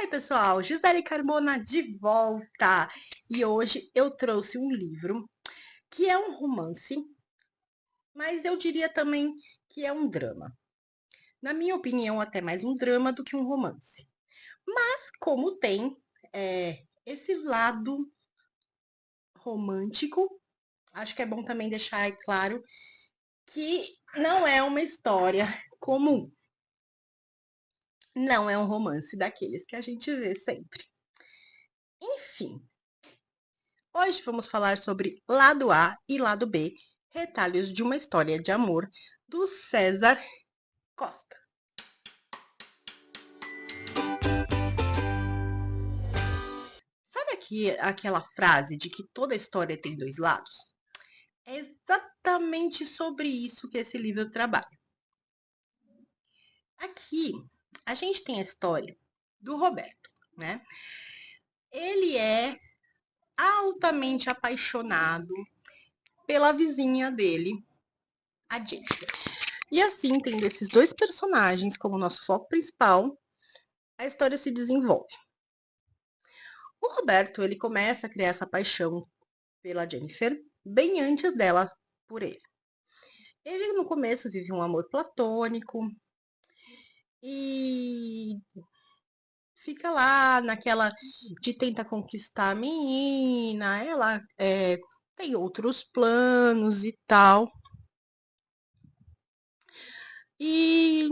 Oi, pessoal, Gisele Carmona de volta. E hoje eu trouxe um livro que é um romance, mas eu diria também que é um drama. Na minha opinião, até mais um drama do que um romance. Mas como tem esse lado romântico, acho que é bom também deixar claro que não é uma história comum. Não é um romance daqueles que a gente vê sempre. Enfim, hoje vamos falar sobre Lado A e Lado B, retalhos de uma história de amor, do César Costa. Sabe aquela frase de que toda história tem dois lados? É exatamente sobre isso que esse livro trabalha. Aqui, a gente tem a história do Roberto, né? Ele é altamente apaixonado pela vizinha dele, a Jennifer. E assim, tendo esses dois personagens como nosso foco principal, a história se desenvolve. O Roberto, ele começa a criar essa paixão pela Jennifer bem antes dela por ele. Ele no começo vive um amor platônico e fica lá naquela de tentar conquistar a menina, ela tem outros planos e tal. E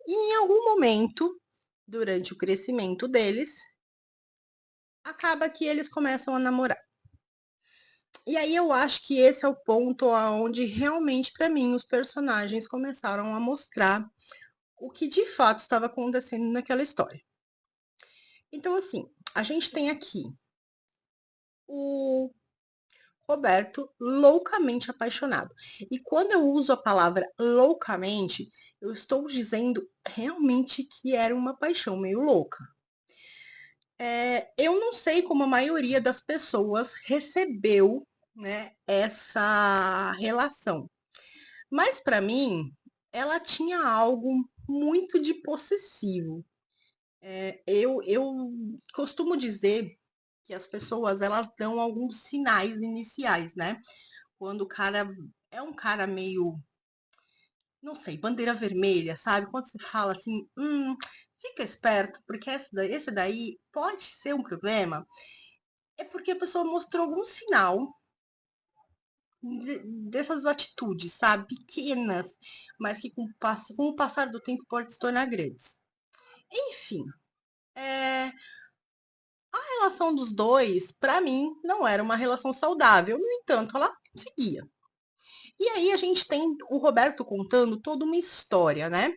em algum momento, durante o crescimento deles, acaba que eles começam a namorar. E aí eu acho que esse é o ponto onde realmente, para mim, os personagens começaram a mostrar o que de fato estava acontecendo naquela história. Então, assim, a gente tem aqui o Roberto loucamente apaixonado. E quando eu uso a palavra loucamente, eu estou dizendo realmente que era uma paixão meio louca. Eu não sei como a maioria das pessoas recebeu, né, essa relação. Mas para mim, ela tinha algo muito de possessivo. Eu costumo dizer que as pessoas elas dão alguns sinais iniciais, né? Quando o cara é um cara meio, não sei, bandeira vermelha, sabe? Quando você fala assim, fica esperto, porque esse daí pode ser um problema, é porque a pessoa mostrou algum sinal dessas atitudes, sabe? Pequenas, mas que com o passar do tempo pode se tornar grandes. Enfim, a relação dos dois, para mim, não era uma relação saudável. No entanto, ela seguia. E aí a gente tem o Roberto contando toda uma história, né?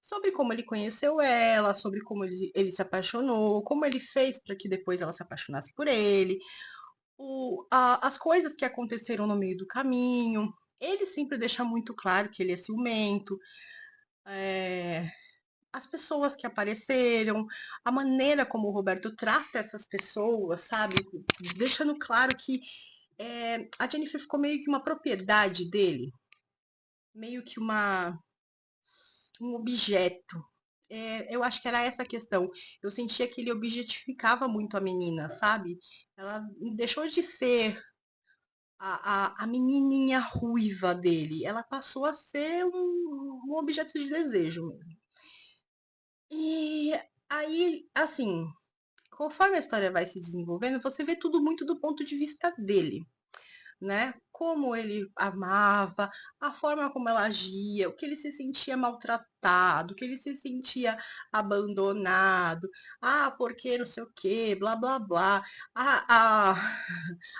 Sobre como ele conheceu ela, sobre como ele se apaixonou, como ele fez para que depois ela se apaixonasse por ele, as coisas que aconteceram no meio do caminho. Ele sempre deixa muito claro que ele é ciumento, as pessoas que apareceram, a maneira como o Roberto trata essas pessoas, sabe? Deixando claro que a Jennifer ficou meio que uma propriedade dele, meio que um objeto. Eu acho que era essa a questão. Eu sentia que ele objetificava muito a menina, sabe? Ela deixou de ser a menininha ruiva dele. Ela passou a ser um objeto de desejo mesmo. E aí, assim, conforme a história vai se desenvolvendo, você vê tudo muito do ponto de vista dele, né? Como ele amava, a forma como ela agia, o que ele se sentia maltratado, o que ele se sentia abandonado, porque não sei o quê, blá blá blá. A, a,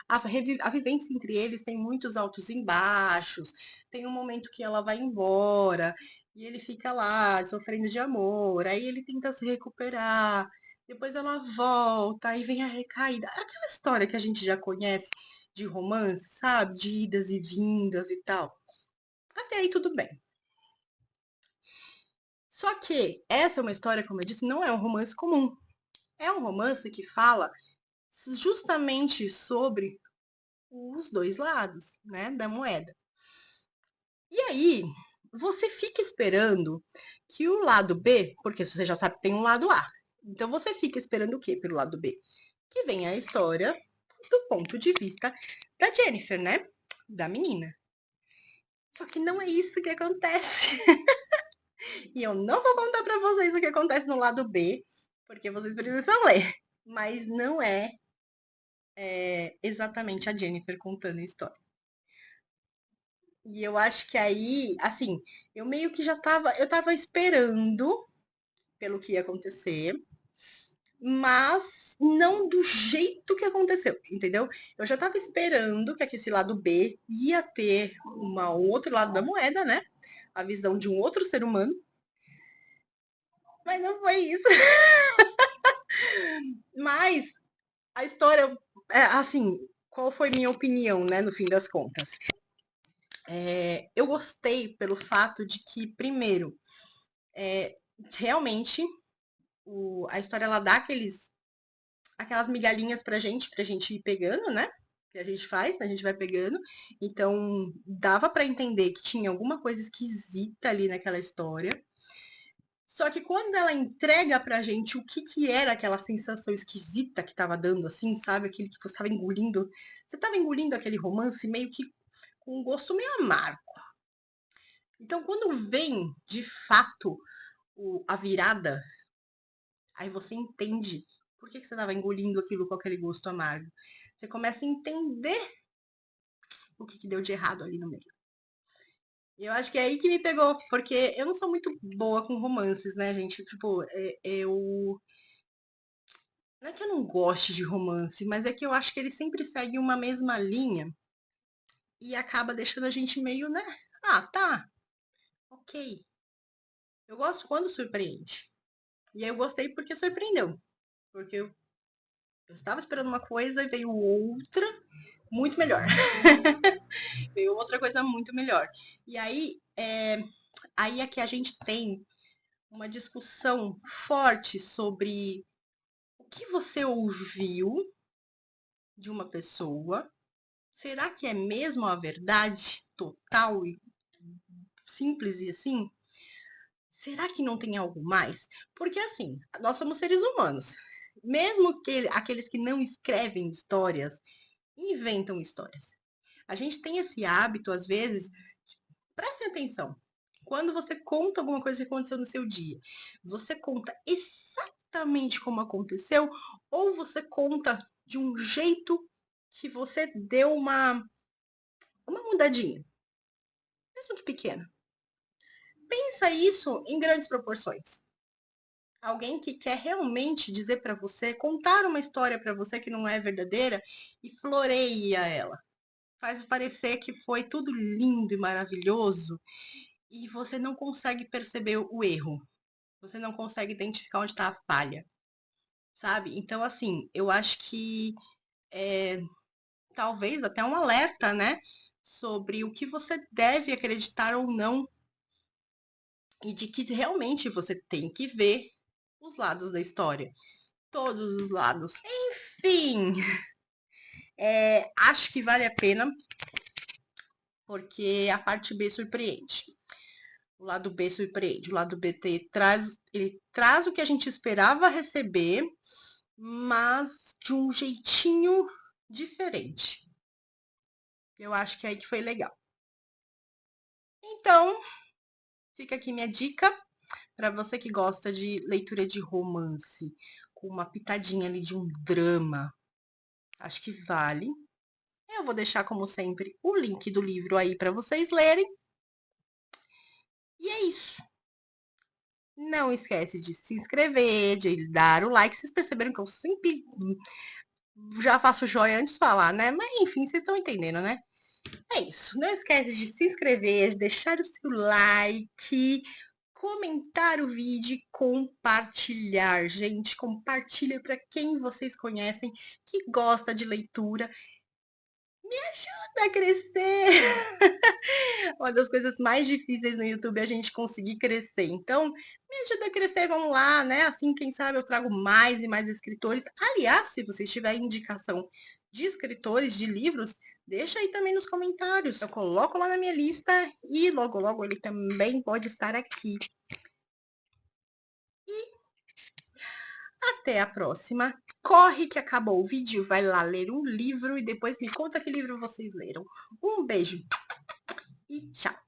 a vivência entre eles tem muitos altos e baixos, tem um momento que ela vai embora e ele fica lá sofrendo de amor, aí ele tenta se recuperar. Depois ela volta, aí vem a recaída. Aquela história que a gente já conhece de romance, sabe? De idas e vindas e tal. Até aí tudo bem. Só que essa é uma história, como eu disse, não é um romance comum. É um romance que fala justamente sobre os dois lados, né, da moeda. E aí, você fica esperando que o lado B, porque você já sabe que tem um lado A, Então você fica esperando o quê pelo lado B? Que vem a história do ponto de vista da Jennifer, né? Da menina. Só que não é isso que acontece. E eu não vou contar pra vocês o que acontece no lado B, porque vocês precisam ler. Mas não é exatamente a Jennifer contando a história. E eu acho que aí, assim, eu meio que eu tava esperando pelo que ia acontecer, mas não do jeito que aconteceu, entendeu? Eu já tava esperando que esse lado B ia ter um outro lado da moeda, né? A visão de um outro ser humano, mas não foi isso. Mas a história, assim, qual foi minha opinião, né, no fim das contas? Eu gostei pelo fato de que, primeiro, realmente a história ela dá aquelas migalhinhas pra gente ir pegando, né? Que a gente faz, a gente vai pegando. Então, dava pra entender que tinha alguma coisa esquisita ali naquela história. Só que quando ela entrega pra gente o que que era aquela sensação esquisita que tava dando, assim, sabe? Aquele que você tava engolindo. Você tava engolindo aquele romance meio que com um gosto meio amargo. Então, quando vem, de fato, a virada, aí você entende por que você estava engolindo aquilo com aquele gosto amargo. Você começa a entender o que, que deu de errado ali no meio. E eu acho que é aí que me pegou, porque eu não sou muito boa com romances, né, gente? Tipo, eu. Não é que eu não goste de romance, mas é que eu acho que ele sempre segue uma mesma linha e acaba deixando a gente meio, né? Ah, tá, ok. Eu gosto quando surpreende. E aí eu gostei porque surpreendeu. Porque eu estava esperando uma coisa e veio outra muito melhor. Veio outra coisa muito melhor. E aí é que a gente tem uma discussão forte sobre o que você ouviu de uma pessoa. Será que é mesmo a verdade total e simples e assim? Será que não tem algo mais? Porque assim, nós somos seres humanos. Mesmo que aqueles que não escrevem histórias, inventam histórias. A gente tem esse hábito, às vezes, prestem atenção. Quando você conta alguma coisa que aconteceu no seu dia, você conta exatamente como aconteceu ou você conta de um jeito que você deu uma mudadinha, mesmo que pequena. Pensa isso em grandes proporções. Alguém que quer realmente dizer para você, contar uma história para você que não é verdadeira e floreia ela. Faz parecer que foi tudo lindo e maravilhoso e você não consegue perceber o erro. Você não consegue identificar onde está a falha, sabe? Então, assim, eu acho que é, talvez até um alerta, né? Sobre o que você deve acreditar ou não e de que realmente você tem que ver os lados da história. Todos os lados. Enfim, acho que vale a pena porque a parte B surpreende. O lado B surpreende. O lado BT ele traz o que a gente esperava receber, mas de um jeitinho diferente. Eu acho que é aí que foi legal. Então, fica aqui minha dica para você que gosta de leitura de romance, com uma pitadinha ali de um drama. Acho que vale. Eu vou deixar, como sempre, o link do livro aí para vocês lerem. E é isso. Não esquece de se inscrever, de dar o like. Vocês perceberam que eu sempre já faço joia antes de falar, né? Mas enfim, vocês estão entendendo, né? É isso. Não esquece de se inscrever, de deixar o seu like, comentar o vídeo e compartilhar. Gente, compartilha para quem vocês conhecem que gosta de leitura. Me ajuda a crescer. Uma das coisas mais difíceis no YouTube é a gente conseguir crescer. Então, me ajuda a crescer, vamos lá, né? Assim, quem sabe eu trago mais e mais escritores. Aliás, se vocês tiverem indicação de escritores de livros, deixa aí também nos comentários. Eu coloco lá na minha lista e logo, logo ele também pode estar aqui. Até a próxima. Corre que acabou o vídeo, vai lá ler um livro e depois me conta que livro vocês leram. Um beijo e tchau!